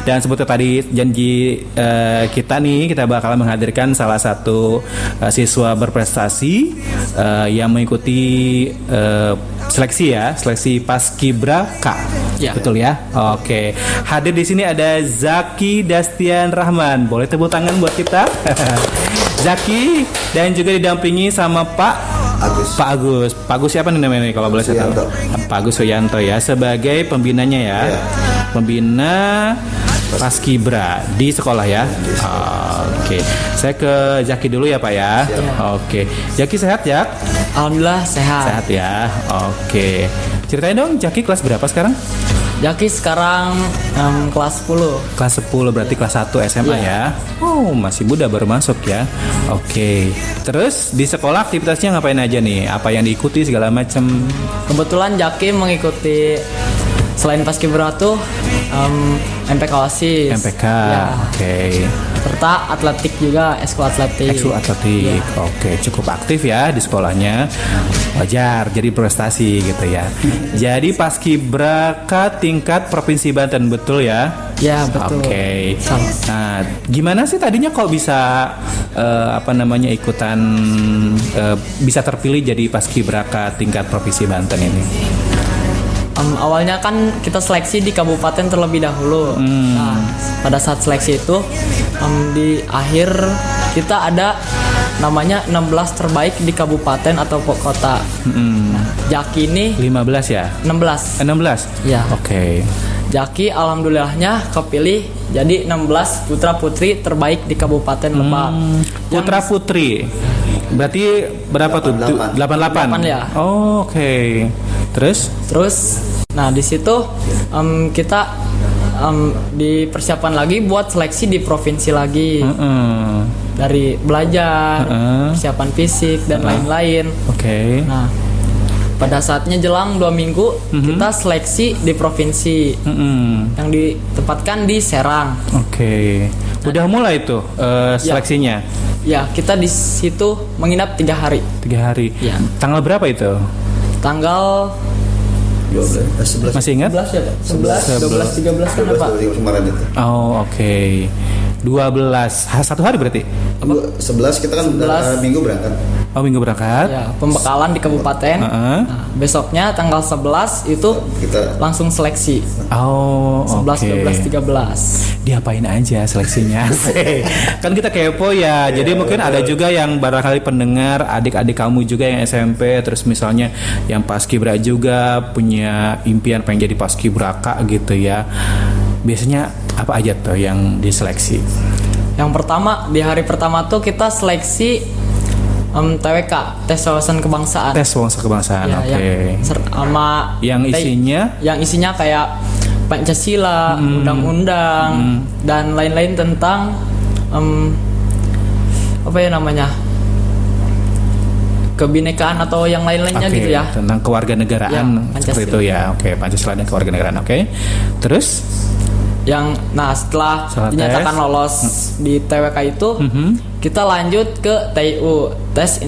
Dan seperti tadi janji kita bakal menghadirkan salah satu siswa berprestasi yang mengikuti seleksi Paskibraka. Ya. Betul ya? Oke. Hadir di sini ada Zaki Dastian Rahman. Boleh tepuk tangan buat kita? Zaki, dan juga didampingi sama Pak Agus. Pak Agus siapa nih namanya kalau boleh saya tahu? Pak Agus Suyanto ya, sebagai pembinanya ya. Pembina Paskibra di sekolah ya. Oke. Saya ke Zaki dulu ya Pak ya. Oke. Zaki sehat ya? Alhamdulillah sehat. Sehat ya. Oke. Ceritain dong, Zaki kelas berapa sekarang? Zaki sekarang kelas 10. Kelas 10 berarti kelas 1 SMA ya. Oh, masih muda baru masuk ya. Oke. Terus di sekolah aktivitasnya ngapain aja nih? Apa yang diikuti segala macam? Kebetulan Zaki mengikuti selain Paskibra tuh MPK OSIS. MPK. Ya. Oke. Serta atletik juga, ekskul atletik. Ekskul atletik. Ya. Oke, cukup aktif ya di sekolahnya. Wajar jadi prestasi gitu ya. Jadi Paskibraka tingkat Provinsi Banten, betul ya? Ya, betul. Oke. Sama. Nah, gimana sih tadinya kok bisa ikutan bisa terpilih jadi Paskibraka tingkat Provinsi Banten ini? Awalnya kan kita seleksi di kabupaten terlebih dahulu. Nah, pada saat seleksi itu di akhir kita ada namanya 16 terbaik di kabupaten atau kota. Nah, Zaki ini 15 ya? 16. 16? Ya. Oke. Zaki alhamdulillahnya kepilih jadi 16 putra putri terbaik di Kabupaten Lebak. Putra putri. Berarti berapa 88. tuh? 88. 88 ya. Oh, oke. Terus nah di situ kita dipersiapkan lagi buat seleksi di provinsi lagi. Dari belajar, persiapan fisik dan lain-lain. Oke. Nah, pada saatnya jelang 2 minggu kita seleksi di provinsi yang ditempatkan di Serang. Oke. Udah mulai tuh seleksinya? Ya, kita di situ menginap 3 hari. 3 hari. Ya. Tanggal berapa itu? Tanggal 11 Masih ingat? 11 ya, Pak? 11, 12, 13 kan Pak? kemarin itu. Oh, oke. 12. Satu hari berarti? 11 kita kan 11. minggu berangkat. Oh, minggu berangkat. Ya, pembekalan di kabupaten. Nah, besoknya tanggal 11 itu Kita langsung seleksi. Oh, 11, oke. 12, 13. Diapain aja seleksinya? Kan kita kepo ya. Jadi mungkin ada juga yang barangkali pendengar adik-adik kamu juga yang SMP, terus misalnya yang Paskibra juga punya impian pengen jadi Paskibraka gitu ya. Biasanya apa aja tuh yang diseleksi? Yang pertama, di hari pertama tuh kita seleksi TWK, tes wawasan kebangsaan. Tes wawasan kebangsaan. Ya, Oke. Sama Yang isinya? yang isinya kayak Pancasila, undang-undang dan lain-lain tentang apa ya namanya? Kebinekaan atau yang lain-lainnya Oke, gitu ya. tentang kewarganegaraan Ya, seperti itu ya. Oke, Pancasila dan kewarganegaraan. Oke. Terus Setelah Setelah dinyatakan tes. lolos di TWK itu, kita lanjut ke TIU, tes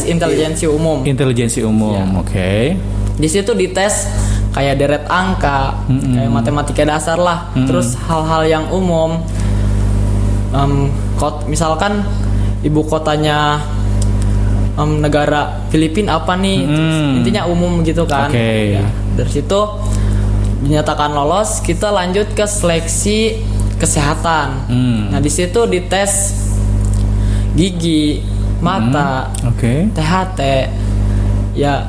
intelijensi umum. intelijensi umum. Ya. Oke. Di situ dites kayak deret angka, kayak matematika dasar lah, terus hal-hal yang umum. Misalkan ibu kotanya negara Filipina apa nih, terus intinya umum gitu kan. Oke. Ya, dari situ dinyatakan lolos, kita lanjut ke seleksi kesehatan. Nah di situ dites gigi, mata, Oke. THT, ya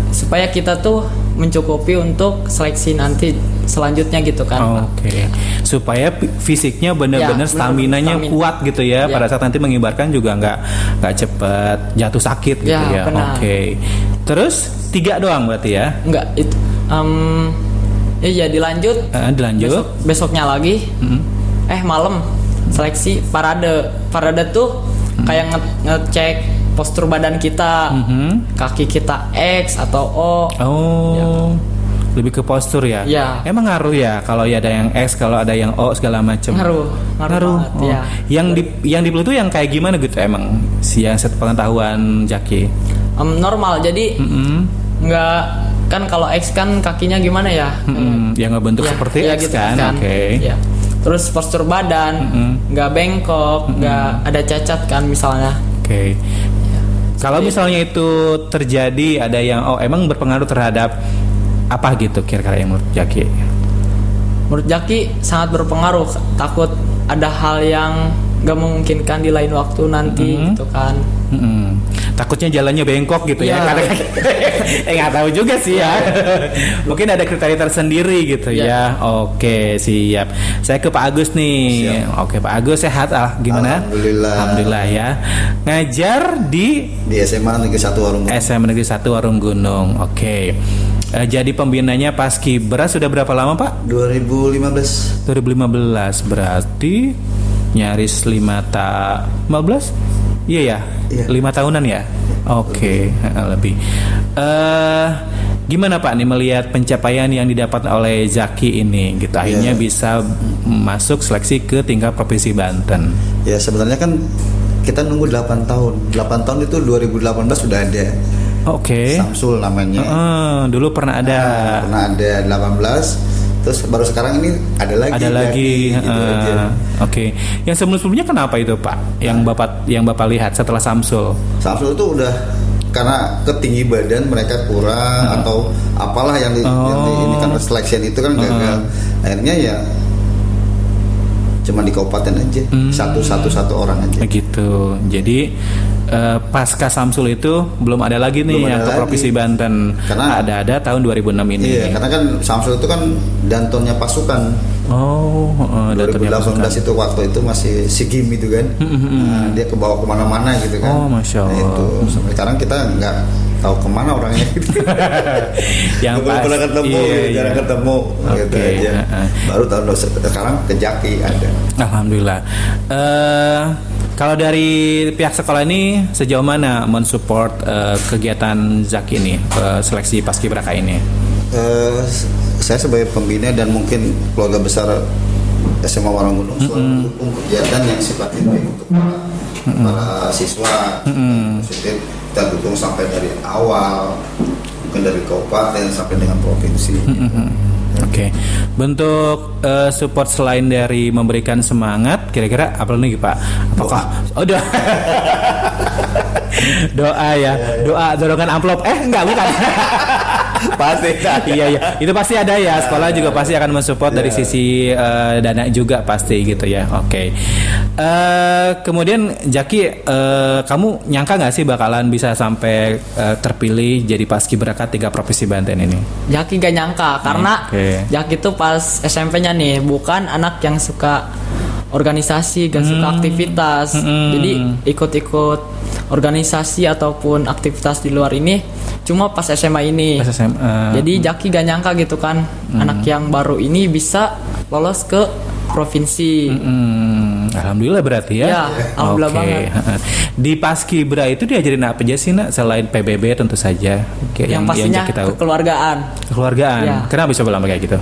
supaya kita tuh mencukupi untuk seleksi nanti selanjutnya gitu kan. Oke. Supaya fisiknya benar-benar Ya, staminanya stamina. kuat gitu ya. Ya. Pada saat nanti mengibarkan juga nggak cepet jatuh sakit gitu Ya, ya. benar. Oke. Terus 3 doang berarti ya? Enggak itu ya dilanjut Dilanjut. besoknya lagi malam seleksi parade tuh kayak ngecek postur badan kita, kaki kita X atau O. Oh. Ya. Lebih ke postur ya? Ya. Emang ngaruh ya kalau ada yang X, kalau ada yang O segala macam. Ngaruh banget, Oh. ya. Yang dibeli itu yang kayak gimana gitu emang? Yang sepengetahuan Zaki. Normal, jadi nggak kan kalau X kan kakinya gimana ya? Yang ngebentuk Ya, seperti ya X gitu kan. Oke. Ya. Terus postur badan nggak bengkok, nggak ada cacat kan misalnya. Oke. Kalau misalnya itu terjadi ada yang emang berpengaruh terhadap apa gitu kira-kira yang menurut Jaki? Menurut Jaki sangat berpengaruh. Takut ada hal yang nggak memungkinkan di lain waktu nanti gitu kan. Takutnya jalannya bengkok gitu ya? Ya. Karena nggak tahu juga sih ya. Mungkin ada kriteria tersendiri gitu ya. Oke, siap. Saya ke Pak Agus nih. Siap. Oke, Pak Agus sehat gimana? Alhamdulillah. Alhamdulillah ya. Ngajar di SMA Negeri 1 Warung Gunung. SMA Negeri 1 Warung Gunung. Oke. Jadi pembinanya Paskibra sudah berapa lama Pak? 2015. 2015 berarti nyaris 15? Iya ya, Iya. 5 tahunan ya. Oke, lebih. Gimana Pak nih melihat pencapaian yang didapat oleh Zaki ini gitu akhirnya bisa masuk seleksi ke tingkat provinsi Banten. Ya sebenarnya kan kita nunggu 8 tahun. 8 tahun itu 2018 sudah ada. Oke. Samsul namanya. Dulu pernah ada. Pernah ada 18. Terus baru sekarang ini ada lagi. Ada lagi. Gitu aja. Oke. Yang sebelum-sebelumnya kenapa itu Pak? Yang Bapak lihat setelah Samsul? Samsul itu udah karena ketinggi badan mereka kurang atau apalah yang ini kan selection itu kan gagal. Akhirnya ya cuma di kabupaten aja. Satu orang aja. Begitu. Jadi pasca Samsul itu belum ada lagi nih Belum yang ada ke lagi. Provinsi Banten. Karena ada tahun 2006 ini. Iya, karena kan Samsul itu kan dantonnya pasukan. Dantonnya 2018 pasukan. itu waktu itu masih SEA Games itu kan. Nah, dia kebawa kemana-mana gitu kan. Oh, Masya Allah. Nah, itu sampai sekarang kita nggak tahu kemana orangnya. Yang Belum pernah ketemu, jarang ketemu gitu Oke, aja. Baru tahun sekarang ke Jaki ada. Alhamdulillah. Kalau dari pihak sekolah ini sejauh mana mensupport kegiatan Zaki ini, seleksi Paskibraka ini? Saya sebagai pembina dan mungkin keluarga besar SMA Warung Gunung selalu mendukung kegiatan yang sifatnya baik untuk para siswa. Positif kita dukung sampai dari awal, mungkin dari kabupaten sampai dengan provinsi. Oke. Bentuk support selain dari memberikan semangat, kira-kira apa lagi Pak? Apakah doa? Doa ya, doa dorongan amplop. Enggak bukan. Pasti. Iya. Itu pasti ada ya. Sekolah juga pasti akan mensupport dari sisi dana juga pasti gitu ya. Oke. Kemudian Jaki, kamu nyangka nggak sih bakalan bisa sampai terpilih jadi Paskibraka 3 Provinsi Banten ini? Jaki gak nyangka karena Jaki tuh pas SMP-nya nih bukan anak yang suka organisasi, gak suka aktivitas. Jadi ikut-ikut organisasi ataupun aktivitas di luar ini cuma pas SMA ini. Pas SMA. Jadi Jaki gak nyangka gitu kan anak yang baru ini bisa lolos ke provinsi. Alhamdulillah berarti ya. Ya, alhamdulillah Oke. banget. Di Paskibra itu diajarin apa aja sih nak selain PBB tentu saja? Yang pastinya Jaki tahu. kekeluargaan. Kekeluargaan. Ya. Kenapa bisa bilang kayak gitu?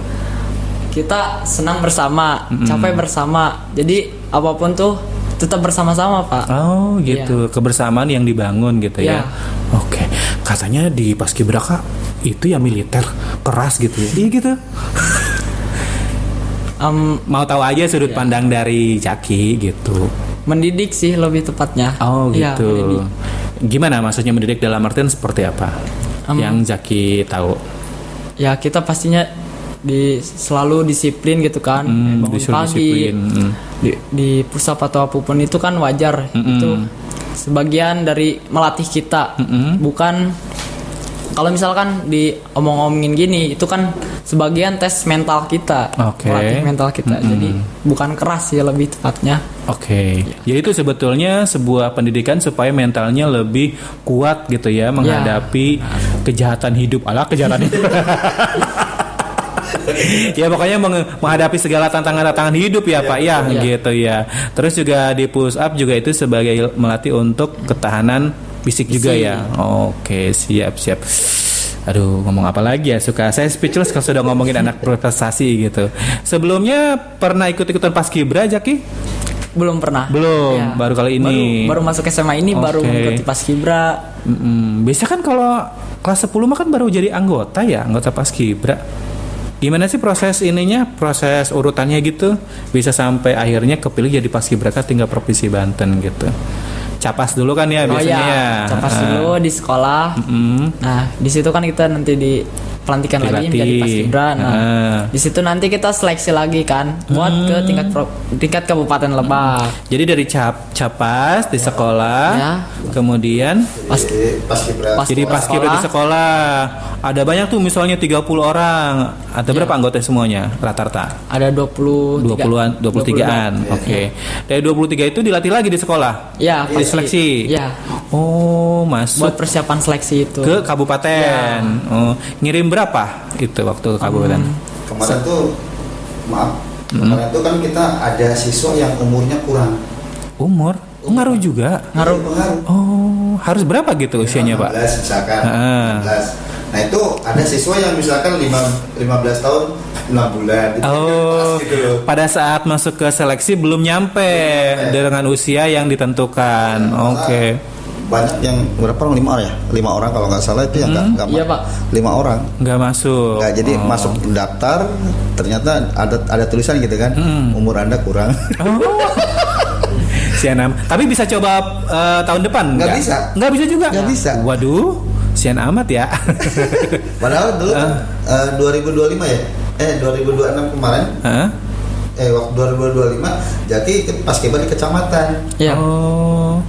Kita senang bersama, capai bersama. Jadi apapun tuh tetap bersama-sama, Pak. Oh gitu, kebersamaan yang dibangun gitu ya. Ya. Oke, katanya di Paskibraka itu ya militer keras gitu ya. Iya gitu. Mau tahu aja sudut pandang dari Jaki gitu. Mendidik sih lebih tepatnya. Oh Iya, gitu. mendidik. Gimana maksudnya mendidik dalam artian seperti apa? Yang Jaki tahu. Ya kita pastinya selalu disiplin gitu kan. Bangun disuruh pagi. disiplin. Di pusat atau apapun itu kan wajar. Itu sebagian dari melatih kita. Bukan kalau misalkan diomong-omongin gini, itu kan sebagian tes mental kita, Oke. melatih mental kita. Jadi bukan keras sih lebih tepatnya. Oke, jadi itu sebetulnya sebuah pendidikan supaya mentalnya lebih kuat gitu ya menghadapi kejahatan hidup. Alah kejahatan hidup. Ya pokoknya menghadapi segala tantangan hidup ya Pak ya gitu ya. Terus juga di push up juga itu sebagai melatih untuk ketahanan fisik juga ya. Oke, siap. Aduh, ngomong apa lagi ya? Suka saya speechless kalau sudah ngomongin anak berprestasi gitu. Sebelumnya pernah ikut-ikutan Paskibra, Jaki? belum pernah. Belum, Ya, baru kali ini. Baru masuk SMA ini baru Oke. mengikuti Paskibra. Biasa kan kalau kelas 10 mah kan baru jadi anggota Paskibra. Gimana sih proses ininya, proses urutannya gitu, bisa sampai akhirnya kepilih jadi Paskibraka tingkat Provinsi Banten gitu. Capas dulu kan ya Oh biasanya ya, ya. capas dulu di sekolah. Nah, di situ kan kita nanti di pelantikan lagi Dilatih. menjadi Paskibra. Nah, di situ nanti kita seleksi lagi kan buat ke tingkat Kabupaten Lebak. Jadi dari capas di sekolah, Ya. kemudian Jadi Paskibra. Pas- jadi Paskibra di sekolah. Ada banyak tuh misalnya 30 orang. Ada berapa anggota semuanya rata-rata? Ada 20-an, 23-an. Oke. Dari 23 itu dilatih lagi di sekolah. Ya, pasti. Diseleksi. Ya, Oh, masuk buat persiapan seleksi itu. ke kabupaten. Oh, ngirim berapa itu waktu ke kabupaten? Kemarin tuh maaf. Kemarin tuh kan kita ada siswa yang umurnya kurang. Umur? Oh, ngaruh juga. Ngaruh. Oh, harus berapa gitu usianya, Pak? 15 misalkan. Heeh. 15. Nah, itu ada siswa yang misalkan 15 tahun 6 bulan. Itu kan pas Oh, gitu loh. pada saat masuk ke seleksi belum nyampe dengan usia yang ditentukan. Oke. Banyak yang berapa orang? 5 orang ya? 5 orang kalau nggak salah itu yang nggak Iya, Pak. 5 orang. Nggak masuk. Nggak, jadi Oh. masuk daftar ternyata ada tulisan gitu kan, umur Anda kurang. Oh. Si Anam. Tapi bisa coba tahun depan? Nggak bisa. Nggak bisa juga? Nggak bisa. Waduh, sian amat ya. Padahal dulu 2025 ya? 2026 kemarin. Hah? Waktu 2025 Jaki ikut Paskibra di kecamatan. Ya. Oh.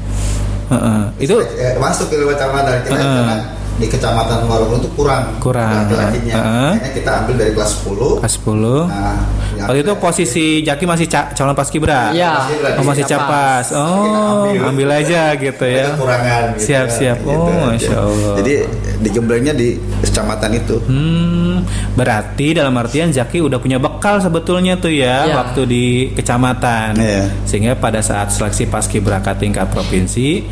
Heeh. Itu Masuk ke kecamatan kita karena di kecamatan Warung itu kurang laki-lakinya. Akhirnya kita ambil dari kelas 10. kelas 10. Nah, Waktu itu posisi Jaki masih calon Paskibra. Iya. Oh, masih capas. Oh, ambil aja gitu ya. Kekurangan gitu. Siap. Oh, Masya Allah. Jadi digemblengnya di kecamatan itu. Berarti dalam artian Zaki udah punya bekal sebetulnya tuh ya Iya. waktu di kecamatan. Iya. Sehingga pada saat seleksi Paskibraka tingkat provinsi,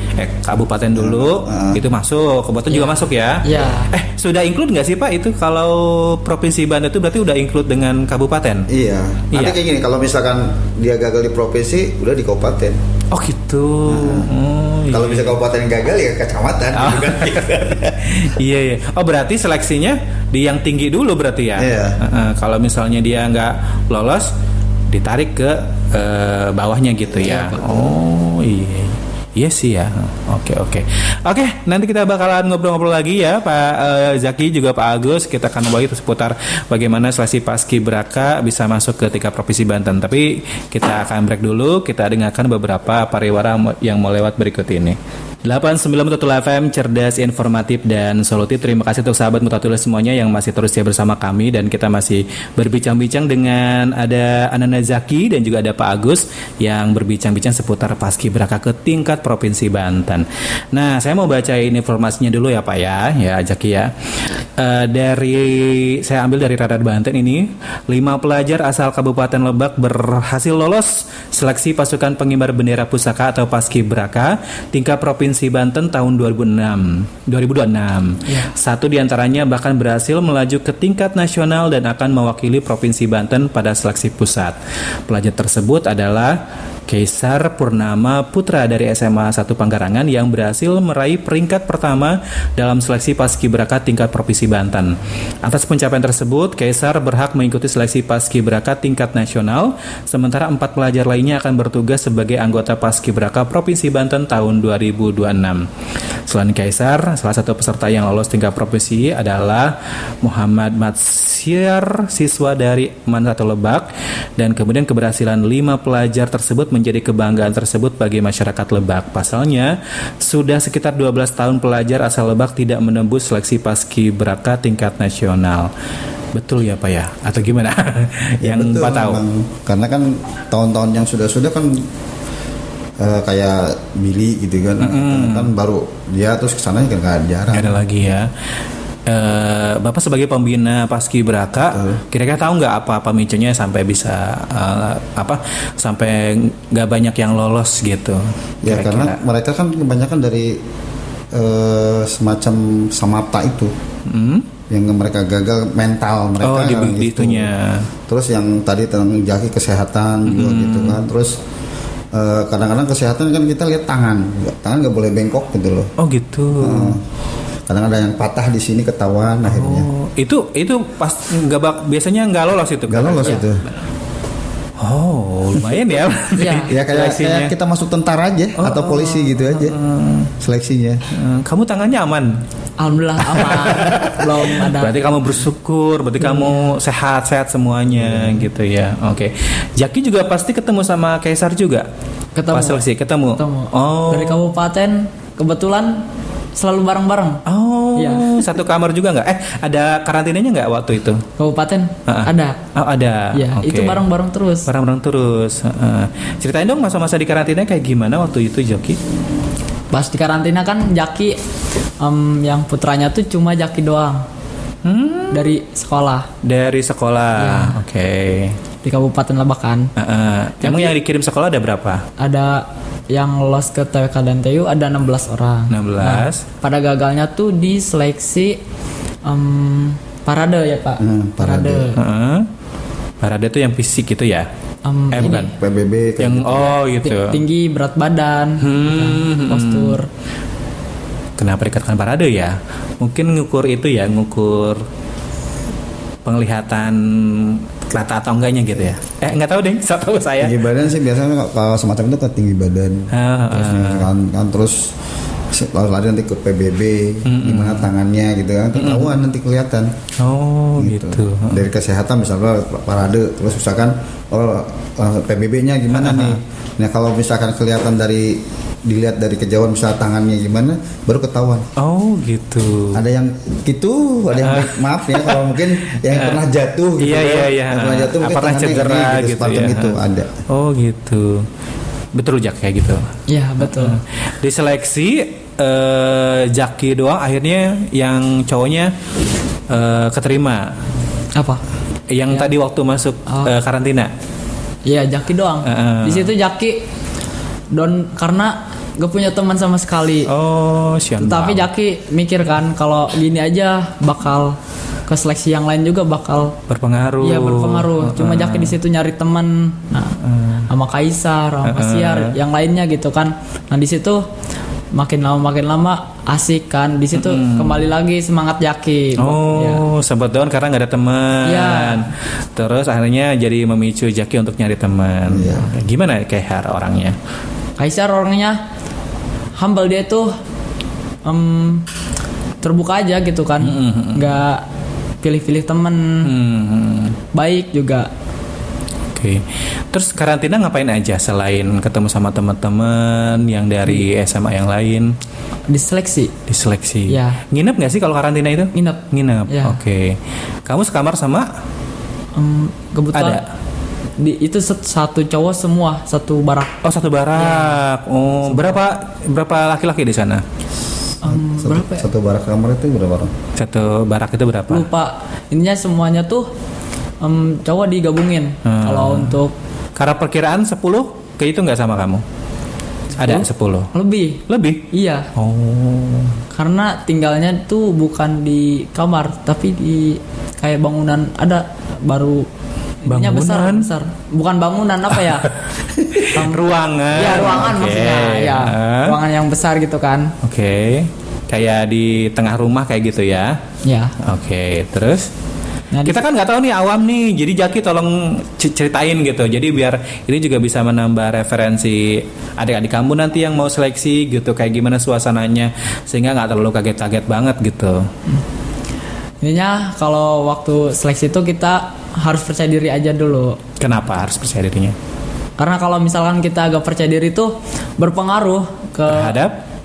kabupaten dulu itu masuk, kebetulan juga masuk ya. Iya. Sudah include nggak sih Pak itu kalau provinsi Banten itu berarti udah include dengan kabupaten? Iya. Nanti Iya. kayak gini, kalau misalkan dia gagal di provinsi, udah di kabupaten. Oh gitu. Oh, iya. Kalau bisa kabupaten gagal ya kecamatan. Gitu kan. Iya. Oh berarti seleksinya di yang tinggi dulu berarti ya. Iya. Kalau misalnya dia nggak lolos, ditarik ke bawahnya gitu ya. Oh iya. Iya sih ya. Oke. Nanti kita bakalan ngobrol-ngobrol lagi ya Pak Zaki juga Pak Agus. Kita akan membahas seputar bagaimana seleksi Paskibraka bisa masuk ke tingkat provinsi Banten. Tapi kita akan break dulu. Kita dengarkan beberapa pariwara yang mau lewat berikut ini. 89.1 FM, cerdas, informatif, dan solutif. Terima kasih untuk sahabat Mutatulis semuanya yang masih terus setia bersama kami. Dan kita masih berbincang-bincang dengan ada Ananda Zaki dan juga ada Pak Agus yang berbincang-bincang seputar Paskibraka ke tingkat Provinsi Banten. Nah, saya mau bacain informasinya dulu ya Pak ya Zaki ya. Saya ambil dari Radar Banten ini. 5 pelajar asal Kabupaten Lebak berhasil lolos seleksi pasukan pengibar bendera pusaka atau Paskibraka tingkat Provinsi Banten tahun 2026. Satu diantaranya bahkan berhasil melaju ke tingkat nasional dan akan mewakili Provinsi Banten pada seleksi pusat. Pelajar tersebut adalah Kaisar Purnama Putra dari SMA 1 Panggarangan yang berhasil meraih peringkat pertama dalam seleksi Paskibraka tingkat Provinsi Banten. Atas pencapaian tersebut, Kaisar berhak mengikuti seleksi Paskibraka tingkat nasional, sementara 4 pelajar lainnya akan bertugas sebagai anggota Paskibraka Provinsi Banten tahun 2026. Selain Kaisar, salah satu peserta yang lolos tingkat provinsi adalah Muhammad Matsir, siswa dari MAN 1 Lebak, dan kemudian keberhasilan 5 pelajar tersebut menjadi kebanggaan tersebut bagi masyarakat Lebak. Pasalnya, sudah sekitar 12 tahun pelajar asal Lebak tidak menembus seleksi Paskibraka tingkat nasional. Betul ya Pak ya? Atau gimana? Yang Betul, Pak tahu? memang. Karena kan tahun-tahun yang sudah kan kayak Billy gitu kan, kan baru dia terus kesana kan nggak jarang. Nggak ada lagi ya. Bapak sebagai pembina Paskibraka, kira-kira tahu nggak apa pemicunya sampai bisa sampai nggak banyak yang lolos gitu? Ya Kira-kira. karena mereka kan kebanyakan dari semacam samapta itu, yang mereka gagal mental mereka. Oh di gitu. itunya. Terus yang tadi tentang jaki kesehatan juga gitu kan. Terus kadang-kadang kesehatan kan kita lihat tangan nggak boleh bengkok gitu loh. Oh gitu. Kadang ada yang patah di sini ketahuan akhirnya. Oh, itu pas biasanya nggak lolos itu. Nggak lolos itu. Oh, lumayan ya. Iya. Ya kayak kita masuk tentara aja atau polisi gitu aja seleksinya. Kamu tangannya aman. Alhamdulillah aman. Belum ada. Berarti kamu bersyukur, berarti kamu sehat-sehat semuanya gitu ya. Oke. Jaki juga pasti ketemu sama Kaisar juga. Ketemu. Pas seleksi ketemu. Oh. Dari kabupaten kebetulan selalu bareng-bareng. Oh, Iya. satu kamar juga nggak? Ada karantinanya nggak waktu itu? Kabupaten ada. Oh, ada. Ya, Oke. itu bareng-bareng terus. Bareng-bareng terus. Ceritain dong masa-masa di karantina kayak gimana waktu itu, Jaki? Pas di karantina kan Jaki yang putranya tuh cuma Jaki doang. Dari sekolah Dari sekolah. Iya. Oke. di Kabupaten Labakan. Emang yang dikirim sekolah ada berapa? Ada yang lolos ke TWK dan TU ada 16 orang. 16. Nah, pada gagalnya tuh di seleksi parade ya Pak. Parade. Parade itu yang fisik gitu ya? Ini, Bukan. PBB kayak Yang gitu. gitu. tinggi, berat badan, postur. Kenapa dikatakan parade ya? Mungkin ngukur itu ya, ngukur penglihatan rata atau enggaknya gitu ya? Nggak tahu deh, saya tahu saya. Tinggi badan sih biasanya kalau semacam itu ke tinggi badan. Terus lalu lari nanti ke PBB, gimana tangannya gitu kan, ketahuan nanti kelihatan. Oh gitu. Dari kesehatan misalnya parade, terus misalkan PBB-nya gimana nih. Nah kalau misalkan kelihatan dilihat dari kejauhan misalnya tangannya gimana, baru ketahuan. Oh gitu. Ada yang gitu, ada yang maaf ya kalau mungkin yang pernah jatuh gitu. Iya. Yang pernah jatuh mungkin Pernah tangannya cedera gini, gitu semacam ya. itu ada. Oh gitu. Betul Jak kayak gitu. Iya betul. Di seleksi Jaki doang akhirnya yang cowoknya keterima. Apa? Yang tadi waktu masuk karantina. Iya Jaki doang. Di situ Jaki karena gak punya teman sama sekali. Oh siap. Tapi Jaki mikir kan kalau gini aja bakal ke seleksi yang lain juga bakal berpengaruh. Iya berpengaruh. Cuma Jaki di situ nyari teman. Nah, sama Kaisar, sama Siar, yang lainnya gitu kan. Nah di situ makin lama asik kan. Di situ kembali lagi semangat Jaki. Oh, sempat down karena nggak ada teman. Iya. Terus akhirnya jadi memicu Jaki untuk nyari teman. Gimana Kaisar orangnya? Kaisar orangnya humble, dia tuh terbuka aja gitu kan. Nggak pilih-pilih temen. Baik juga. Oke. Terus karantina ngapain aja selain ketemu sama teman-teman yang dari SMA yang lain? Diseleksi. Diseleksi. Ya. Nginep nggak sih kalau karantina itu? Nginep. Ya. Oke. Kamu sekamar sama? Kebetulan Ada. Itu satu cowok semua, satu barak. Oh satu barak. Oh berapa laki-laki di sana? Berapa ya? Satu barak kamar itu berapa orang? Satu barak itu berapa? Lupa. Intinya semuanya tuh cowok digabungin. Kalau untuk karena perkiraan 10 kayak itu nggak sama kamu? Ada 10. Lebih? Iya. Oh. Karena tinggalnya tuh bukan di kamar, tapi di kayak bangunan ada baru. Intinya Bangunan? besar. Bukan bangunan apa ya? Ruangan. Ya ruangan Oke. maksudnya. Ya ruangan yang besar gitu kan. Oke. Kayak di tengah rumah kayak gitu ya. Ya. Oke. Terus? Nah, Kita kan nggak tahu nih awam nih, jadi Jaki tolong ceritain gitu. Jadi biar ini juga bisa menambah referensi adik-adik kamu nanti yang mau seleksi gitu, kayak gimana suasananya sehingga nggak terlalu kaget-kaget banget gitu. Intinya kalau waktu seleksi itu kita harus percaya diri aja dulu. Kenapa harus percaya dirinya? Karena kalau misalkan kita agak percaya diri itu berpengaruh ke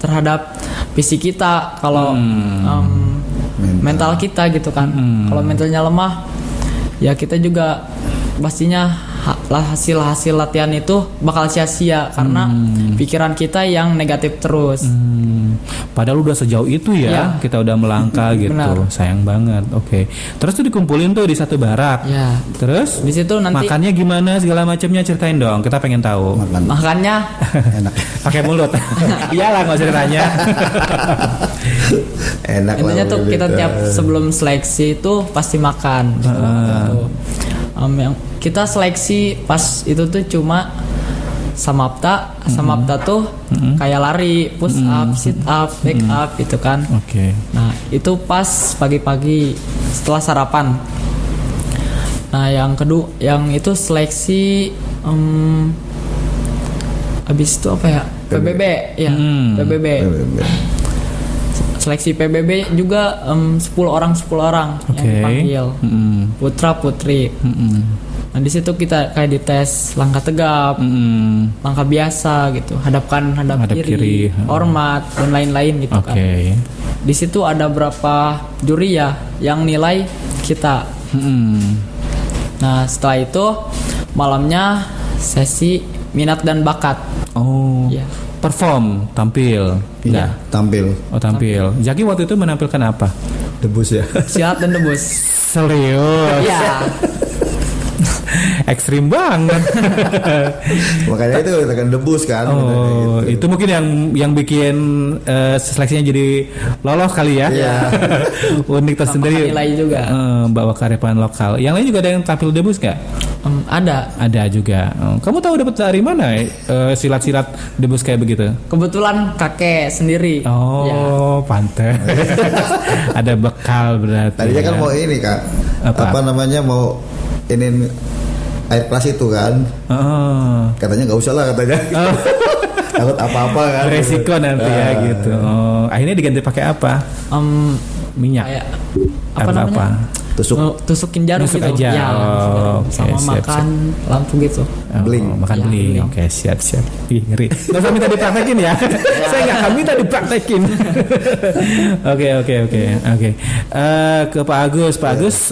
terhadap fisik kita, kalau mental kita gitu kan. Kalau mentalnya lemah, ya kita juga pastinya hasil latihan itu bakal sia-sia karena pikiran kita yang negatif terus. Padahal udah sejauh itu ya, kita udah melangkah gitu. Benar. Sayang banget. Oke. Terus tuh dikumpulin tuh di satu barak. Ya. Terus Di situ nanti makannya gimana segala macamnya, ceritain dong. Kita pengen tahu. makannya Enak. Pakai mulut. Iyalah nggak usah ditanya. Enak lah. intinya tuh begitu. kita tiap sebelum seleksi itu pasti makan. Yang kita seleksi pas itu tuh cuma Samapta tuh kayak lari, push up, sit up, back up gitu kan. Oke. Nah itu pas pagi-pagi setelah sarapan. Nah yang kedua, yang itu seleksi habis itu apa ya? PBB ya, PBB. Seleksi PBB juga 10 orang yang dipanggil, putra putri. Nah di situ kita kayak dites langkah tegap, langkah biasa gitu, hadap kiri, hormat dan lain-lain gitu kan. Di situ ada berapa juri ya yang nilai kita. Nah setelah itu malamnya sesi minat dan bakat. Ya. Perform, tampil. Iya, tampil. Oh tampil. Zaki waktu itu menampilkan apa? Debus ya. Silat dan debus. Serius? Iya. Ekstrim banget. Makanya itu katakan debus kan. Oh, gitu. itu mungkin yang bikin seleksinya jadi lolos kali ya. Iya. Unik tersendiri. Nilai juga. Bawa kearifan lokal. Yang lain juga ada yang tampil debus nggak? Ada juga. Kamu tahu dapat dari mana silat-silat debus kayak begitu? Kebetulan kakek sendiri. Oh, ya. Pantes. Ada bekal berarti. Tadinya kan mau ini Kak. Apa namanya mau ini air kelas itu kan. Katanya nggak usah lah katanya. Takut apa-apa kan. Resiko nanti ya gitu. Akhirnya diganti pakai apa? Minyak. Kayak apa namanya? Tusukin jarum Tusuk gitu. aja. Ya, sama makan lampu gitu. Bling. Makan bling. Oke, siap. Ih, ngeri. Nggak usah minta dipraktekin ya. Saya nggak minta dipraktekin. Oke. Ke Pak Agus.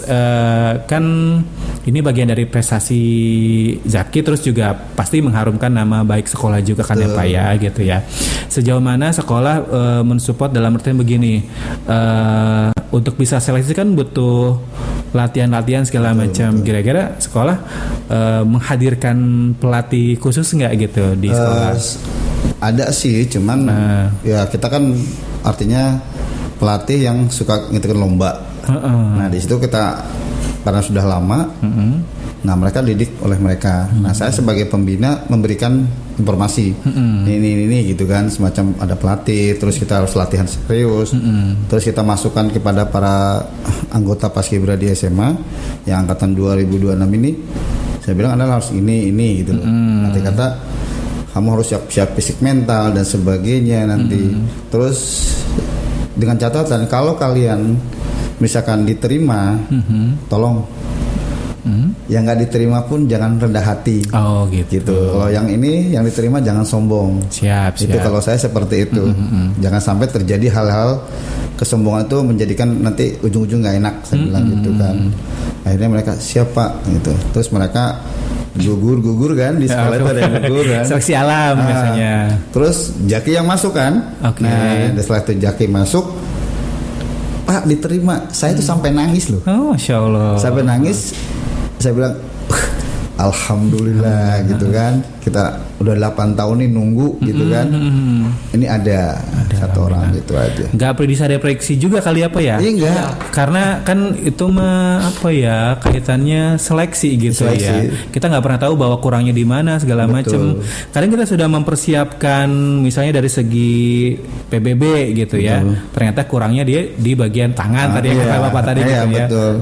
Kan ini bagian dari prestasi Zaki, terus juga pasti mengharumkan nama baik sekolah juga kan ya Pak ya gitu ya. Sejauh mana sekolah mensupport dalam artian begini, untuk bisa seleksi kan butuh latihan segala macam. Kira-kira sekolah menghadirkan pelatih khusus nggak gitu di sekolah? Ada sih, cuman ya kita kan artinya pelatih yang suka ngikutin lomba. Nah di situ kita karena sudah lama, nah mereka didik oleh mereka. Nah saya sebagai pembina memberikan informasi, ini gitu kan, semacam ada pelatih, terus kita harus latihan serius, terus kita masukkan kepada para anggota paskibra di SMA yang angkatan 2026 ini. Saya bilang Anda harus ini gitu loh. Nanti kata kamu harus siap fisik mental dan sebagainya nanti. Terus dengan catatan kalau kalian misalkan diterima, tolong yang nggak diterima pun jangan rendah hati. Oh gitu. Kalau yang ini yang diterima jangan sombong. Siap. Itu kalau saya seperti itu. Jangan sampai terjadi hal-hal kesombongan itu menjadikan nanti ujung-ujung nggak enak. Saya bilang gitu kan. Akhirnya mereka siapa gitu. Terus mereka gugur kan di sekolah itu ada yang gugur kan. Seleksi alam biasanya. Terus Jaki yang masuk kan. Nah setelah itu Jaki masuk, Pak diterima. Saya tuh sampai nangis loh. Oh, Masya Allah. Sampai nangis. Saya bilang Alhamdulillah gitu kan. Kita udah 8 tahun nih nunggu gitu kan. Ini ada satu orang gitu aja. Nggak bisa prediksi juga kali apa ya? Iya enggak. Karena kan itu mah apa ya, kaitannya seleksi gitu ya. Kita nggak pernah tahu bahwa kurangnya di mana segala macam. Kadang kita sudah mempersiapkan misalnya dari segi PBB gitu ya. Ternyata kurangnya dia di bagian tangan tadi yang kata Bapak tadi gitu ya. Betul.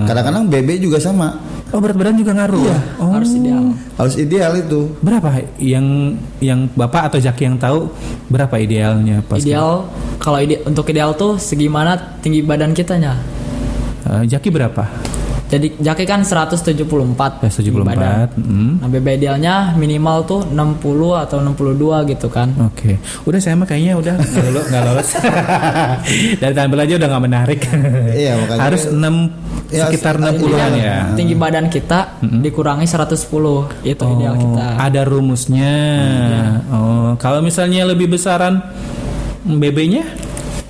Kadang-kadang BB juga sama. Oh, berat badan juga ngaruh. Iya. Oh. Harus ideal itu. Berapa yang Bapak atau Jaki yang tahu berapa idealnya pas? Ideal kalau untuk ideal tuh segimana tinggi badan kitanya. Jaki berapa? Jadi Jaki kan 174 174. Nah BB idealnya minimal tuh 60 atau 62 gitu kan. Oke. Udah saya mah kayaknya udah nggak lolos. Dari tampil aja udah nggak menarik. Iya, makanya harus 6 sekitar 60-an ya. Tinggi badan kita dikurangi 110 itu ideal kita. Ada rumusnya. Oh, kalau misalnya lebih besaran BB-nya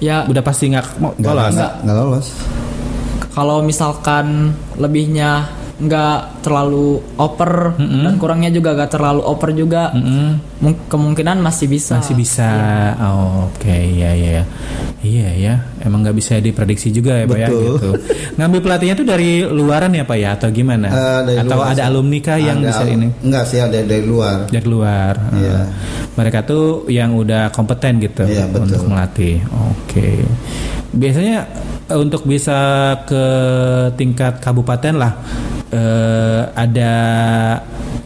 ya udah pasti nggak lolos. Nggak lolos. Kalau misalkan lebihnya nggak terlalu oper dan kurangnya juga nggak terlalu oper juga. Kemungkinan masih bisa. Masih bisa. Oh, oke, iya ya. Emang nggak bisa diprediksi juga ya, Pak ya. Betul. Gitu. Ngambil pelatihnya tuh dari luaran ya, Pak ya, atau gimana? Atau luar ada sih. alumni kah yang bisa ini? Enggak sih, ada dari luar. Dari luar. Iya. Mereka tuh yang udah kompeten gitu Iya, betul. untuk melatih. Oke. Biasanya untuk bisa ke tingkat kabupaten lah, ada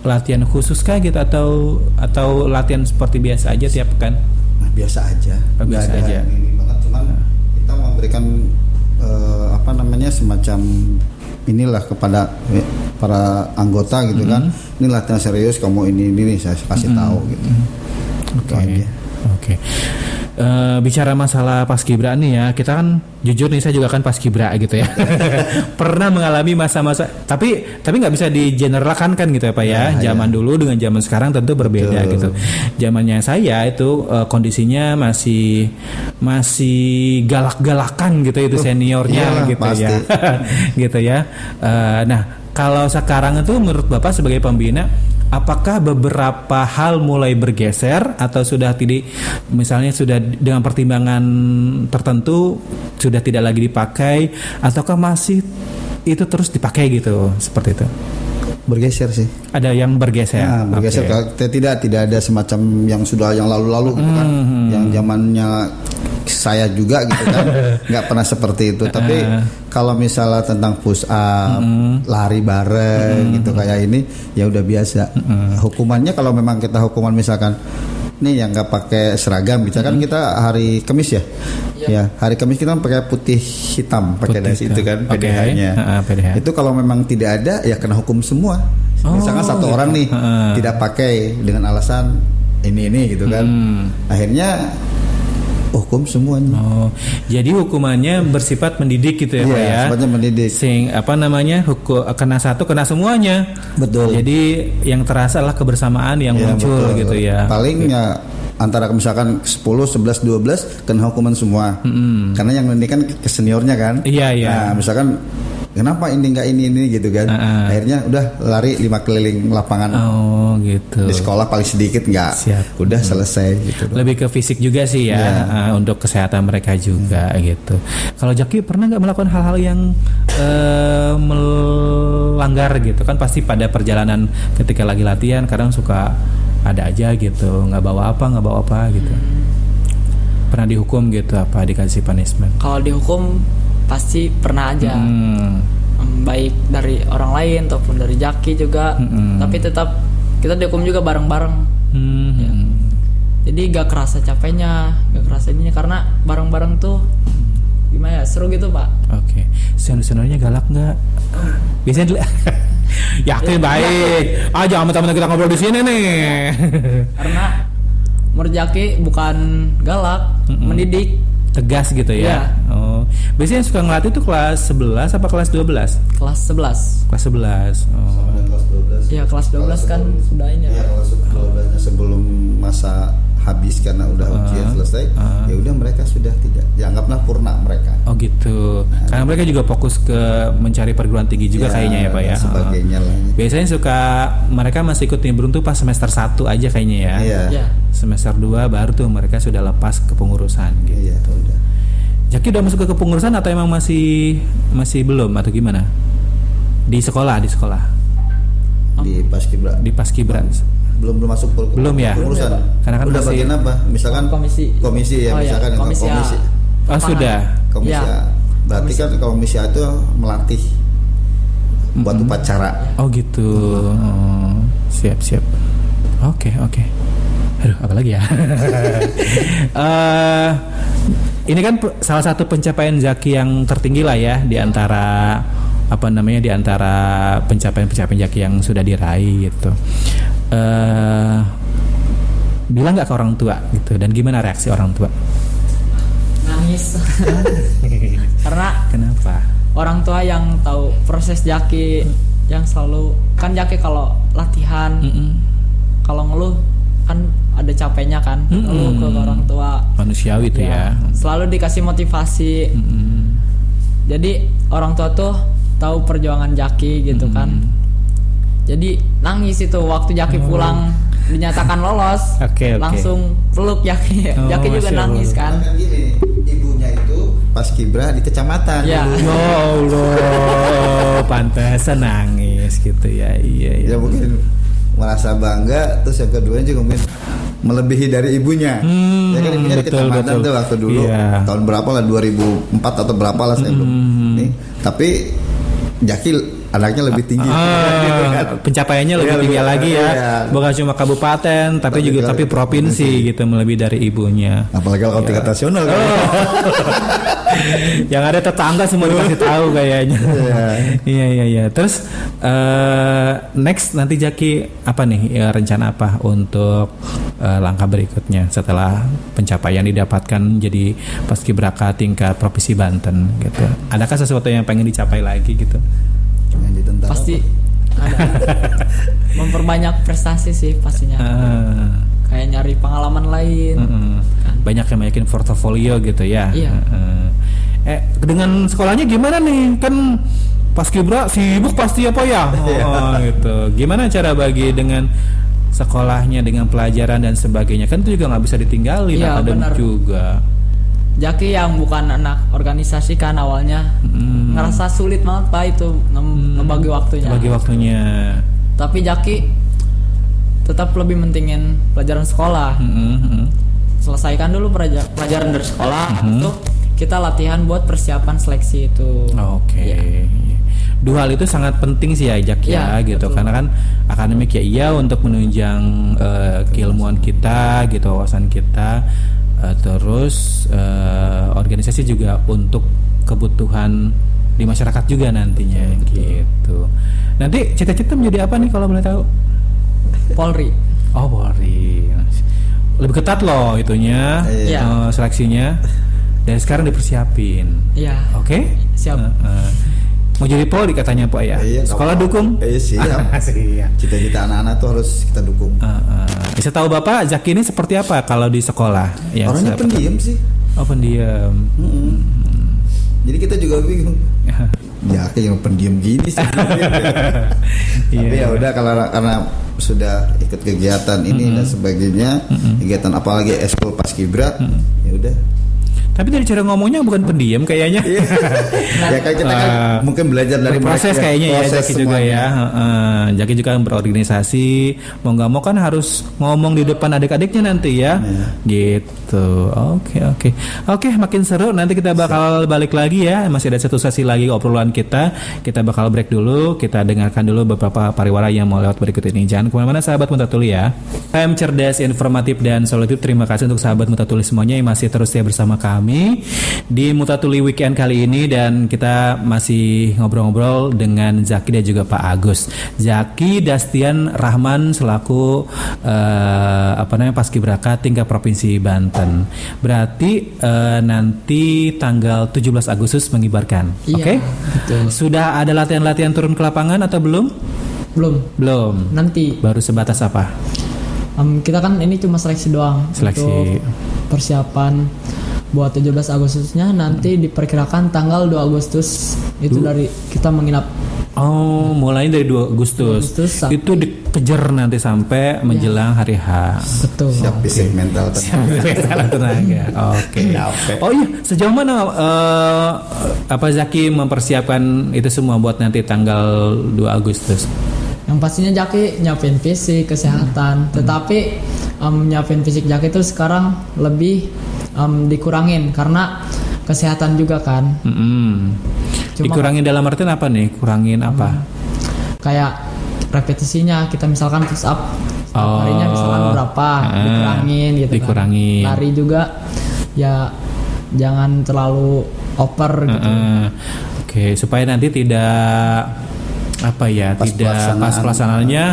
latihan khusus kah gitu atau latihan seperti biasa aja tiap pekan? Nah, biasa aja. Oh, biasa Nggak ada aja. ini banget, cuman kita memberikan semacam inilah kepada para anggota gitu kan. Ini latihan serius, kamu ini saya kasih tahu gitu. Itu aja. Oke. Bicara masalah paskibra nih ya, kita kan jujur nih, saya juga kan paskibra gitu ya. Pernah mengalami masa-masa, tapi nggak bisa digeneralkan kan gitu ya Pak ya. Zaman dulu dengan zaman sekarang tentu berbeda. Betul. Gitu. Zamannya saya itu kondisinya masih galak-galakan gitu, itu seniornya iyalah, gitu pasti. ya. Gitu ya. Nah, kalau sekarang itu menurut Bapak sebagai pembina, apakah beberapa hal mulai bergeser atau sudah misalnya sudah dengan pertimbangan tertentu sudah tidak lagi dipakai, ataukah masih itu terus dipakai gitu, seperti itu? Bergeser sih. Ada yang bergeser. Nah, bergeser. Oke. Tidak ada semacam yang sudah yang lalu-lalu gitu kan. Yang zamannya saya juga gitu kan, nggak pernah seperti itu. Tapi kalau misalnya tentang push up, lari bareng gitu kayak ini, ya udah biasa. Hukumannya kalau memang kita hukuman misalkan nih yang nggak pakai seragam, misalkan kita hari Kamis ya, ya hari Kamis kita pakai putih hitam, pakai dasi itu kan PDH-nya. PDH. Itu kalau memang tidak ada, ya kena hukum semua. Misalkan satu orang nih tidak pakai dengan alasan ini gitu kan, akhirnya hukum semuanya. Oh, jadi hukumannya bersifat mendidik gitu ya, Pak ya? Sifatnya mendidik. Kena satu kena semuanya. Betul. Jadi yang terasa adalah kebersamaan yang muncul betul. gitu ya. Paling ya antara misalkan 10, 11, 12 kena hukuman semua. Karena yang mendidik kan ke seniornya kan. Iya. Nah, misalkan kenapa ini enggak ini gitu kan. Akhirnya udah lari 5 keliling lapangan. Oh, gitu. Di sekolah paling sedikit enggak. Siap. Udah selesai gitu. Lebih ke fisik juga sih ya, untuk kesehatan mereka juga gitu. Kalau Jaki pernah nggak melakukan hal-hal yang melanggar gitu kan? Pasti pada perjalanan ketika lagi latihan kadang suka ada aja gitu, nggak bawa apa gitu. Pernah dihukum gitu, apa dikasih punishment? Kalau dihukum pasti pernah aja. Baik dari orang lain ataupun dari Jaki juga. Tapi tetap kita dihukum juga bareng-bareng. Ya. Jadi gak kerasa capeknya, gak kerasa ininya, karena bareng-bareng tuh gimana ya, seru gitu Pak. Oke. Senior-seniornya galak nggak? Biasanya dulu. Yakin baik. Jangan teman-teman kita ngobrol di sini nih. Karena menurut Jaki bukan galak, mendidik. Tegas gitu ya. Oh. Biasanya suka ngelatih tuh kelas 11 apa kelas 12? Kelas 11. Kelas 11. Oh. Kelas 12. Iya, kelas 12 kan sudah ini. Iya, kalau 12 sebelum masa habis karena udah ujian selesai, ya udah mereka sudah tidak dianggaplah purna mereka. Oh gitu. Karena mereka juga fokus ke mencari perguruan tinggi juga kayaknya ya Pak ya. Sebagainya lah. Biasanya suka mereka masih ikut nimbrung tuh pas semester 1 aja kayaknya ya. Iya. Semester 2 baru tuh mereka sudah lepas kepengurusan gitu. Iya, udah. Jaki udah masuk ke kepengurusan atau emang masih belum atau gimana? Di sekolah. Di Paskibra. Di Paskibra. Belum masuk Belum ya? kepengurusan. Karena kan udah masih- bagian apa? Misalkan Komisi ya, misalkan komisi A. komisi. Oh sudah. Komisi Ya. A. Berarti kan komisi A itu melatih buat upacara. Oh gitu. Oh, siap. Oke. Aduh, apa lagi ya? Ini kan salah satu pencapaian Zaki yang tertinggi lah ya di antara di antara pencapaian Jaki yang sudah diraih gitu. Bilang nggak ke orang tua gitu, dan gimana reaksi orang tua? nangis. Karena Kenapa? orang tua yang tahu proses Jaki, yang selalu kan Jaki kalau latihan, kalau ngeluh kan ada capeknya kan, ngeluh ke orang tua. Manusiawi itu ya. Selalu dikasih motivasi. Jadi orang tua tuh tahu perjuangan Jaki gitu kan. Jadi nangis itu waktu Jaki pulang dinyatakan lolos. Oke. Langsung peluk Jaki. Oh, Jaki juga Masya nangis Allah. kan. Kan gini, ibunya itu paskibra di kecamatan. Ya. dulu. Ya Allah, pantesan nangis gitu ya. Iya. Ya mungkin merasa bangga, terus yang kedua juga mungkin melebihi dari ibunya. Ya kan ibunya di betul, kecamatan betul. tuh waktu dulu Iya. tahun berapa lah 2004 atau berapa lah saya belum. Nih, tapi Jaki anaknya lebih tinggi. Gitu kan. Pencapaiannya lebih Iya, tinggi lebih- lagi ya. iya. Bukan cuma kabupaten, tapi juga provinsi gitu, melebihi dari ibunya. Apalagi kalau tingkat nasional kan. Yang ada tetangga semua dikasih tahu kayaknya. Iya. Terus next nanti Jaki apa nih rencana apa untuk langkah berikutnya setelah pencapaian didapatkan jadi paskibraka tingkat provinsi Banten gitu. Adakah sesuatu yang pengen dicapai lagi gitu? Yang di tentara Pasti ada. Memperbanyak prestasi sih pastinya. Kayak nyari pengalaman lain. Banyak yang banyakin portofolio gitu ya. Iya. Dengan sekolahnya gimana nih? Kan paskibra sibuk pasti apa ya? Gitu. Gimana cara bagi dengan sekolahnya, dengan pelajaran dan sebagainya? Kan itu juga nggak bisa ditinggalin, Iya, akademik benar. juga. Jaki yang bukan anak organisasi kan awalnya ngerasa sulit banget Pak itu ngebagi waktunya. Bagi waktunya. Tapi Jaki tetap lebih mentingin pelajaran sekolah. Selesaikan dulu pelajaran dari sekolah, itu kita latihan buat persiapan seleksi itu. Oke. Iya. Dua hal itu sangat penting sih ya Jack ya Iya, gitu. betul. Karena kan akademik ya iya untuk menunjang keilmuan kita gitu, wawasan kita. Terus organisasi juga untuk kebutuhan di masyarakat juga nantinya gitu. Nanti cita-cita menjadi apa nih kalau boleh tahu? Polri. Oh, Polri. Lebih ketat loh itunya, Iya. seleksinya. Dan sekarang dipersiapin. Iya. Oke? Siap. Mau jadi Polri katanya Pak ya? Iya, Sekolah nggak dukung? apa-apa. Siap. Siap. Cita-cita anak-anak tuh harus kita dukung. Bisa tahu Bapak Zaki ini seperti apa kalau di sekolah? Orangnya pendiam sih. Oh, pendiam. Jadi kita juga bingung. Ya kayak yang pendiam gini sih. Tapi ya udah karena sudah ikut kegiatan ini dan sebagainya, kegiatan apalagi eskul paskibra, ya udah. Tapi dari cara ngomongnya bukan pendiam kayaknya. Ya kan kita kan mungkin belajar dari Proses mereka, kayaknya ya proses Jaki juga semuanya. ya. Jaki juga kan berorganisasi, mau nggak mau kan harus ngomong di depan adik-adiknya nanti ya. Gitu. Oke, makin seru. Nanti kita bakal balik lagi ya. Masih ada satu sesi lagi obrolan kita. Kita bakal break dulu. Kita dengarkan dulu beberapa pariwara yang mau lewat berikut ini. Jangan kemana-mana sahabat Mutatuli ya. Time cerdas, informatif dan solutif. Terima kasih untuk sahabat Mutatuli semuanya yang masih terus setia bersama kami di Mutatuli Weekend kali ini, dan kita masih ngobrol-ngobrol dengan Zaki dan juga Pak Agus. Zaki Dastian Rahman selaku paskibraka tingkat provinsi Banten. Berarti nanti tanggal 17 Agustus mengibarkan. Iya, Oke? betul. Sudah ada latihan-latihan turun ke lapangan atau belum? Belum. Nanti Baru sebatas apa? kita kan ini cuma seleksi doang. Seleksi. Untuk persiapan buat 17 Agustusnya nanti diperkirakan tanggal 2 Agustus itu dari kita menginap. Oh, mulai dari 2 Agustus. sampai- Itu dikejar nanti sampai menjelang hari H. Betul. Siap fisik mental Salah tenaga. Oke. Capek. Oh iya, sejauh mana Zaki mempersiapkan itu semua buat nanti tanggal 2 Agustus? Yang pastinya Jaki nyiapin fisik, kesehatan. Tetapi nyiapin fisik Jaki itu sekarang lebih dikurangin karena kesehatan juga kan. Cuma dikurangin dalam artian apa nih? Kurangin apa? Kayak repetisinya kita misalkan push up setiap harinya misalkan berapa, dikurangin gitu dikurangin. kan. Lari juga ya jangan terlalu over gitu. Oke, supaya nanti tidak tidak pas pelaksanaannya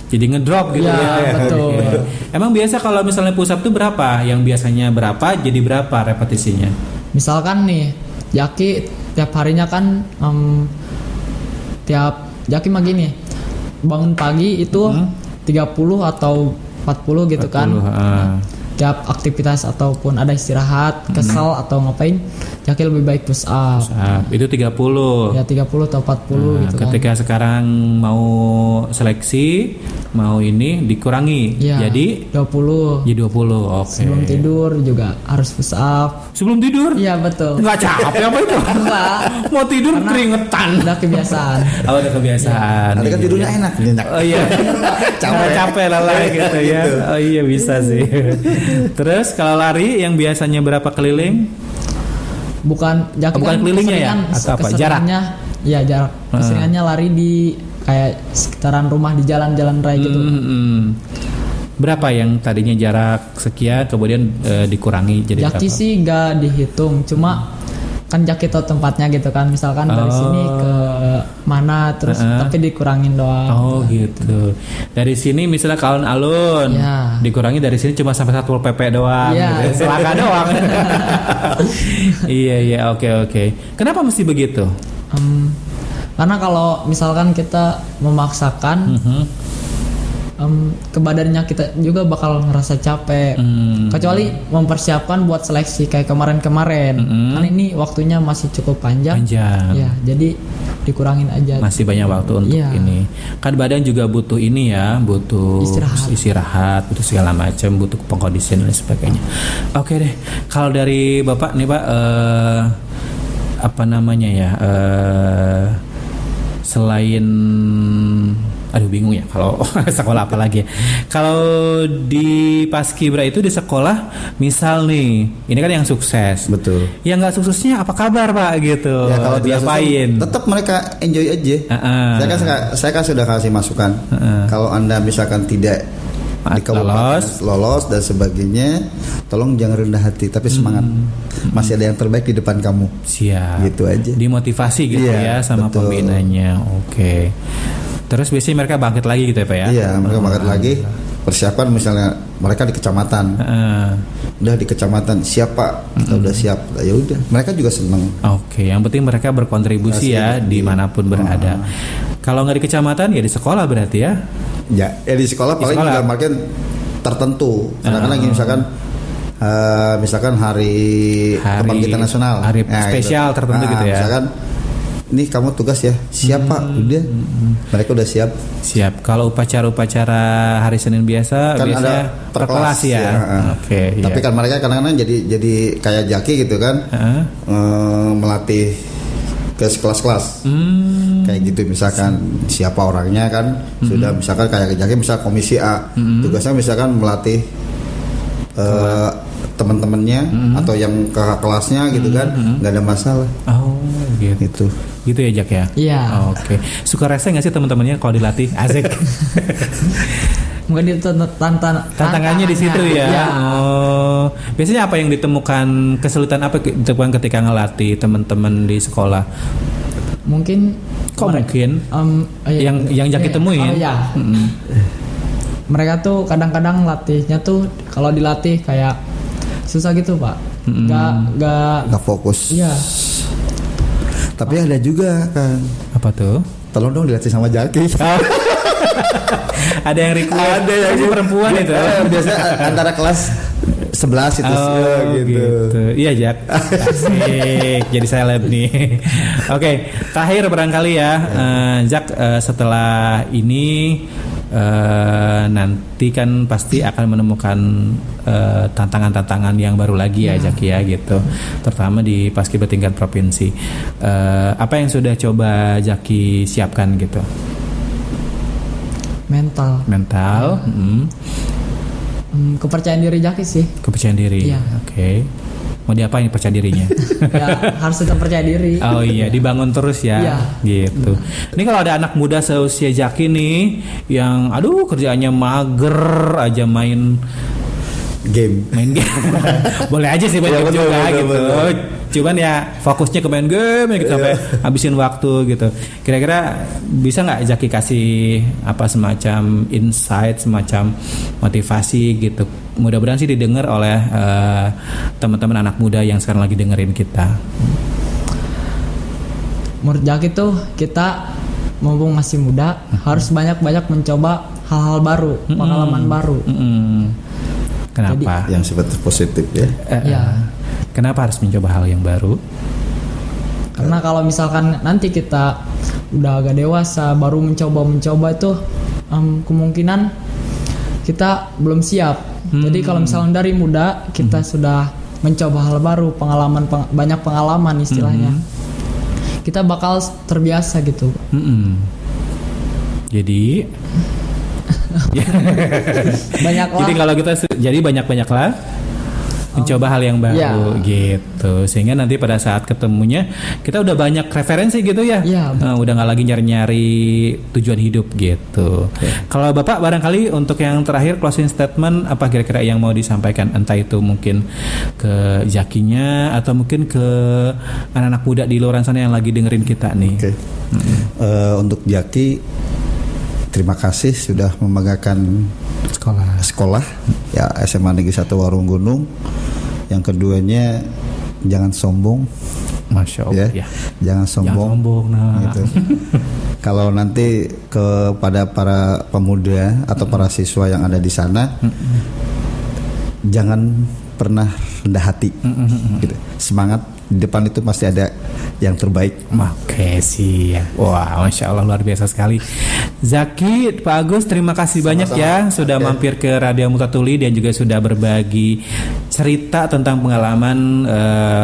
jadi ngedrop gitu Ya, betul. Oke. Emang biasa kalau misalnya push up tuh berapa? Yang biasanya berapa jadi berapa repetisinya? Misalkan nih Jaki tiap harinya kan tiap Jaki mah gini, bangun pagi itu 30 atau 40 gitu 40, kan. tiap aktivitas ataupun ada istirahat, kesel atau ngapain, Jaki lebih baik push up. Itu 30. Ya 30 atau 40 gitu kan. Ketika sekarang mau seleksi, mau ini dikurangi. Ya, Jadi 20. jadi 20. Oke. Sebelum tidur juga harus push up. Sebelum tidur? Iya betul. Nggak capek apa itu? Enggak. Mau tidur keringetan. Udah kebiasaan. Oh, udah kebiasaan. Nanti kan tidurnya enak, nyenyak. Oh iya. capek lelah gitu ya. Oh iya bisa sih. Terus kalau lari yang biasanya berapa keliling? Bukan Jaki Bukan kan kelilingnya ya? keseringan- Atau apa? keseringannya, ya jarak. Keseringannya lari di kayak sekitaran rumah di jalan-jalan raya gitu. Berapa yang tadinya jarak sekian kemudian dikurangi jadi Jaki berapa? sih gak dihitung, cuma kan Jaki tahu tempatnya gitu kan, misalkan dari sini ke mana terus tapi dikurangin doang. Oh gitu. Dari sini misalnya ke alun-alun, Ya. dikurangi dari sini cuma sampai Satpol PP doang, Ya. gitu. Selaka doang. Iya oke. Kenapa mesti begitu? Karena kalau misalkan kita memaksakan ke badannya kita juga bakal ngerasa capek. Kecuali mempersiapkan buat seleksi kayak kemarin-kemarin. Kan ini waktunya masih cukup panjang. Ya, jadi dikurangin aja. Masih banyak waktu untuk Iya. ini. Kan badan juga butuh ini ya, butuh istirahat, butuh segala macam, butuh pengkondisian dan sebagainya. Oke deh. Kalau dari Bapak nih Pak, apa namanya ya? Selain bingung ya kalau sekolah apa lagi ya. Kalau di Paskibra itu di sekolah misal nih, ini kan yang sukses. Betul. Yang nggak suksesnya apa kabar Pak gitu? Ya kalau diapain? tetap mereka enjoy aja. Saya kan sudah kasih masukan. Kalau Anda misalkan tidak di kabupaten lolos dan sebagainya, tolong jangan rendah hati tapi semangat. Masih ada yang terbaik di depan kamu. Siap. Gitu aja. Dimotivasi gitu ya sama betul. pembinanya. Oke. Terus biasanya mereka bangkit lagi gitu ya Pak ya? Iya, mereka bangkit lagi. Persiapan misalnya mereka di kecamatan. Udah di kecamatan siap Pak, kita udah siap. Ya udah, mereka juga seneng. Oke, yang penting mereka berkontribusi ya dimanapun berada. Kalau nggak di kecamatan ya di sekolah berarti ya? Ya di sekolah paling juga makin tertentu. Kadang-kadang misalkan hari kebangkitan nasional, hari spesial tertentu gitu ya. Misalkan ini kamu tugas ya, siap Pak, udah. Mereka udah siap. Siap. Kalau upacara hari Senin biasa Kan biasanya ada per kelas ya. Oke. Tapi kan mereka kadang-kadang jadi kayak Jaki gitu kan, melatih ke kelas-kelas. Kayak gitu misalkan siapa orangnya kan sudah misalkan kayak Jaki misal komisi A, tugasnya misalkan melatih teman-temannya atau yang ke kelasnya gitu kan, nggak ada masalah. Oh gitu. Gitu ya Jak ya? Iya. Oke. Suka rese nggak sih teman-temannya kalau dilatih? Asik. Mungkin itu tantangannya di situ ya. Iya. Oh. Biasanya apa yang ditemukan, kesulitan apa ditemukan ketika ngelatih teman-teman di sekolah? Mungkin yang Jaki temuin? Mereka tuh kadang-kadang latihnya tuh kalau dilatih kayak susah gitu Pak. Nggak fokus. Iya. Tapi ada juga kan. Apa tuh? Tolong dong dilatih sama Jaki. Ada yang request. Ada yang perempuan itu. Biasanya antara kelas 11 itu gitu. Iya Jak. Asik. Jadi seleb nih. Oke, terakhir barangkali ya, Jak, setelah ini nanti kan pasti akan menemukan tantangan-tantangan yang baru lagi ya Jak ya gitu, terutama di Paskibra tingkat provinsi. Apa yang sudah coba Jaki siapkan gitu? Mental. Kepercayaan diri Jaki sih. Kepercayaan diri. Iya. Oke. Mau diapain percaya dirinya? Ya, harus tetap percaya diri. Oh iya, dibangun terus ya. Iya. Gitu. Ini kalau ada anak muda seusia Jaki nih yang kerjaannya mager aja main game. Boleh aja sih main game juga gitu. Cuman ya fokusnya ke main game gitu sampai habisin waktu gitu. Kira-kira bisa nggak Jaki kasih semacam insight, semacam motivasi gitu. Mudah-mudahan sih didengar oleh teman-teman anak muda yang sekarang lagi dengerin kita. Menurut Jaki tuh kita mumpung masih muda harus banyak-banyak mencoba hal-hal baru, pengalaman baru. Kenapa? Yang sifatnya positif ya. Ya. Kenapa harus mencoba hal yang baru? Karena kalau misalkan nanti kita udah agak dewasa baru mencoba itu kemungkinan kita belum siap. Jadi kalau misalnya dari muda kita sudah mencoba hal baru, banyak pengalaman istilahnya, kita bakal terbiasa gitu. Jadi Banyaklah. jadi kalau kita jadi banyak-banyaklah mencoba hal yang baru gitu, sehingga nanti pada saat ketemunya kita udah banyak referensi gitu ya. Udah nggak lagi nyari-nyari tujuan hidup gitu. Kalau Bapak barangkali untuk yang terakhir closing statement apa kira-kira yang mau disampaikan, entah itu mungkin ke Zakinya atau mungkin ke anak-anak muda di luar sana yang lagi dengerin kita nih. Untuk Zaki, terima kasih sudah membanggakan sekolah ya SMA Negeri 1 Warung Gunung. Yang keduanya jangan sombong, Masya Allah ya. Jangan sombong gitu. Kalau nanti kepada para pemuda atau para siswa yang ada di sana, jangan pernah rendah hati gitu. Semangat, di depan itu pasti ada yang terbaik. Oke siap. Wah, Masya Allah luar biasa sekali. Zaki, Pak Agus, terima kasih banyak ya sudah mampir ke Radio Multatuli dan juga sudah berbagi cerita tentang pengalaman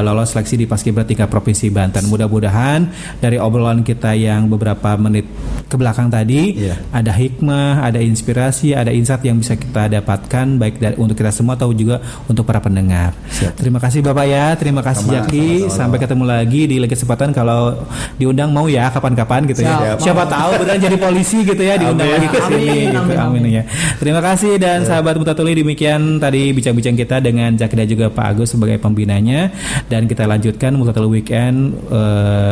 lolos seleksi di Paskibra tingkat Provinsi Banten. Mudah-mudahan dari obrolan kita yang beberapa menit ke belakang tadi ada hikmah, ada inspirasi, ada insight yang bisa kita dapatkan baik untuk kita semua atau juga untuk para pendengar. Terima kasih Bapak ya, terima kasih Zaki. Sampai ketemu lagi di kesempatan kalau diundang mau ya kapan-kapan gitu ya. Siapa tahu beneran jadi polisi gitu ya diundang lagi ke sini gitu. Amin ya. Terima kasih dan sahabat Multatuli, demikian tadi bincang-bincang kita dengan Zaki dan juga Pak Agus sebagai pembinanya, dan kita lanjutkan Multatuli Weekend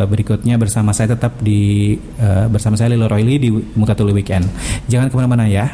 berikutnya bersama saya tetap bersama saya Lilo Royli di Multatuli Weekend. Jangan kemana-mana ya.